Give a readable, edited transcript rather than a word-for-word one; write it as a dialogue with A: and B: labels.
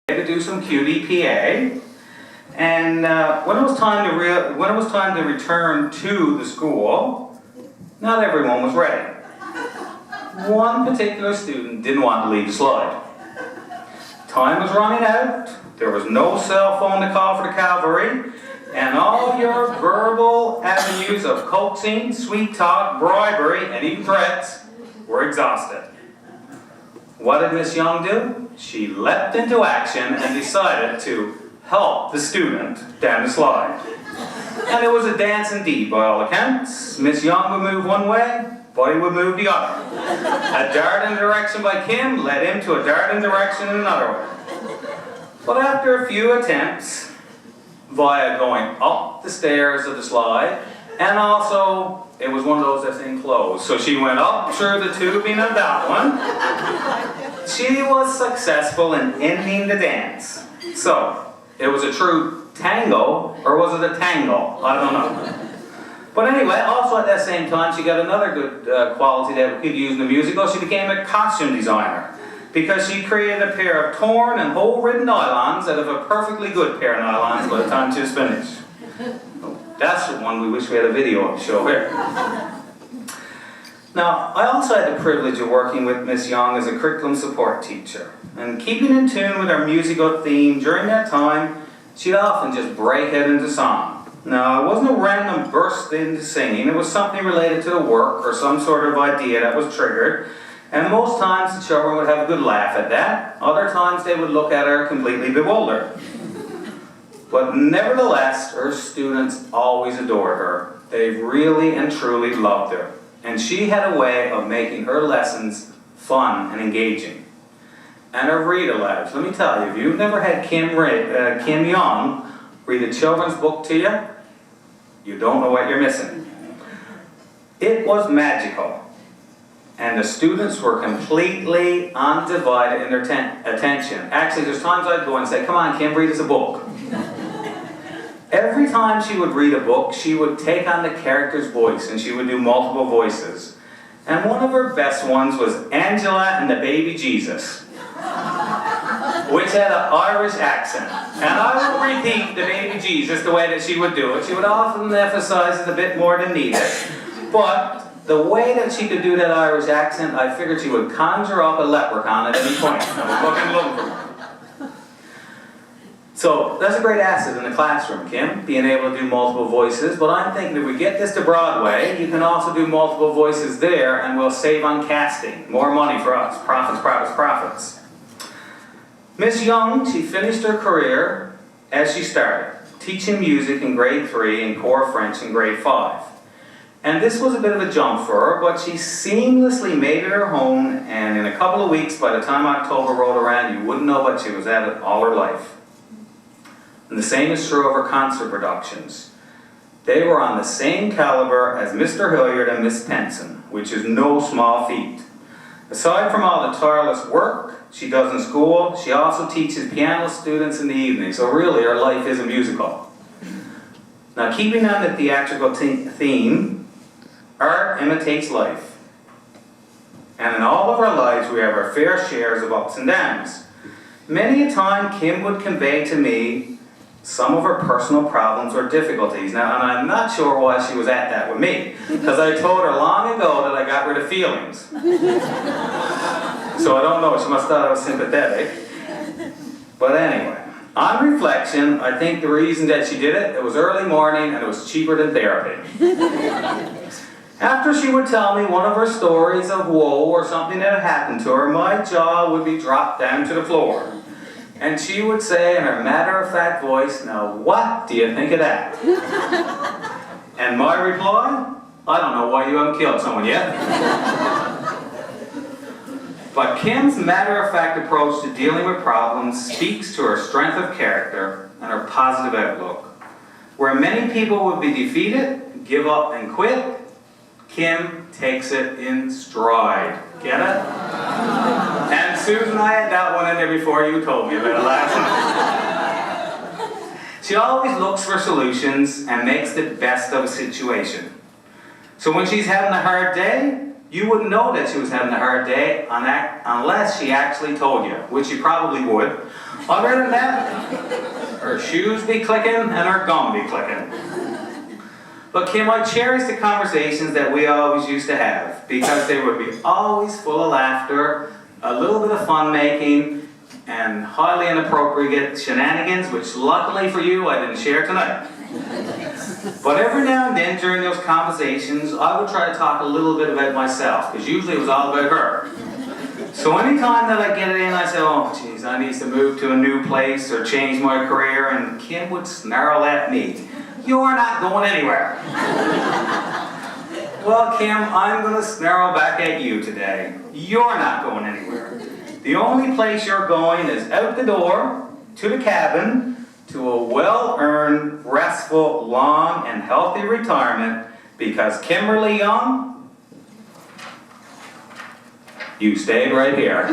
A: to do some QDPA, and when it was time to return to the school, not everyone was ready. One particular student didn't want to leave the slide. Time was running out, there was no cell phone to call for the cavalry, and all your verbal avenues of coaxing, sweet talk, bribery, and even threats were exhausted. What did Miss Young do? She leapt into action and decided to help the student down the slide. And it was a dance indeed, by all accounts. Miss Young would move one way, Buddy would move the other. A dart in the direction by Kim led him to a dart in direction in another way. But after a few attempts, via going up the stairs of the slide, and also it was one of those that's enclosed, so she went up through the tubing of that one. She was successful in ending the dance. So, it was a true tango, or was it a tango? I don't know. But anyway, also at that same time, she got another good quality that we could use in the musical. She became a costume designer, because she created a pair of torn and hole-ridden nylons out of a perfectly good pair of nylons by the time she was finished. That's the one we wish we had a video of to show here. Now, I also had the privilege of working with Miss Young as a curriculum support teacher. And keeping in tune with our musical theme during that time, she'd often just break out into song. Now, it wasn't a random burst into singing, it was something related to the work or some sort of idea that was triggered. And most times the children would have a good laugh at that. Other times they would look at her completely bewildered. But nevertheless, her students always adored her. They really and truly loved her. And she had a way of making her lessons fun and engaging. And her read-alouds. Let me tell you, if you've never had Kim Young read a children's book to you, you don't know what you're missing. It was magical. And the students were completely undivided in their attention. Actually, there's times I'd go and say, come on, Kim, read us a book. Every time she would read a book, she would take on the character's voice, and she would do multiple voices. And one of her best ones was Angela and the Baby Jesus, which had an Irish accent. And I would repeat the Baby Jesus the way that she would do it. She would often emphasize it a bit more than needed. But the way that she could do that Irish accent, I figured she would conjure up a leprechaun at any point. I was looking for one. So, that's a great asset in the classroom, Kim, being able to do multiple voices. But I'm thinking if we get this to Broadway, you can also do multiple voices there, and we'll save on casting. More money for us. Profits, profits, profits. Miss Young, she finished her career as she started, teaching music in grade 3 and core French in grade 5. And this was a bit of a jump for her, but she seamlessly made it her home, and in a couple of weeks, by the time October rolled around, you wouldn't know what she was at it all her life. And the same is true of her concert productions. They were on the same caliber as Mr. Hilliard and Miss Tenson, which is no small feat. Aside from all the tireless work she does in school, she also teaches piano students in the evening, so really her life is a musical. Now, keeping on the theatrical theme, art imitates life. And in all of our lives, we have our fair shares of ups and downs. Many a time, Kim would convey to me some of her personal problems or difficulties. Now, and I'm not sure why she was at that with me, because I told her long ago that I got rid of feelings. So I don't know, she must have thought I was sympathetic. But anyway, on reflection, I think the reason that she did it, it was early morning and it was cheaper than therapy. After she would tell me one of her stories of woe or something that had happened to her, my jaw would be dropped down to the floor. And she would say in her matter-of-fact voice, now what do you think of that? And my reply, I don't know why you haven't killed someone yet. But Kim's matter-of-fact approach to dealing with problems speaks to her strength of character and her positive outlook. Where many people would be defeated, give up and quit, Kim takes it in stride. Get it? And Susan, I had that one in there before you told me about it last night. She always looks for solutions and makes the best of a situation. So when she's having a hard day, you wouldn't know that she was having a hard day unless she actually told you, which she probably would. Other than that, her shoes be clicking and her gum be clicking. But Kim, I cherish the conversations that we always used to have because they would be always full of laughter, a little bit of fun making, and highly inappropriate shenanigans, which luckily for you I didn't share tonight. But every now and then during those conversations, I would try to talk a little bit about myself, because usually it was all about her. So anytime that I get it in, I say, oh geez, I need to move to a new place or change my career, and Kim would snarl at me, you're not going anywhere. Well, Kim, I'm going to snarl back at you today. You're not going anywhere. The only place you're going is out the door, to the cabin, to a well-earned, restful, long, and healthy retirement, because Kimberly Young, you stayed right here.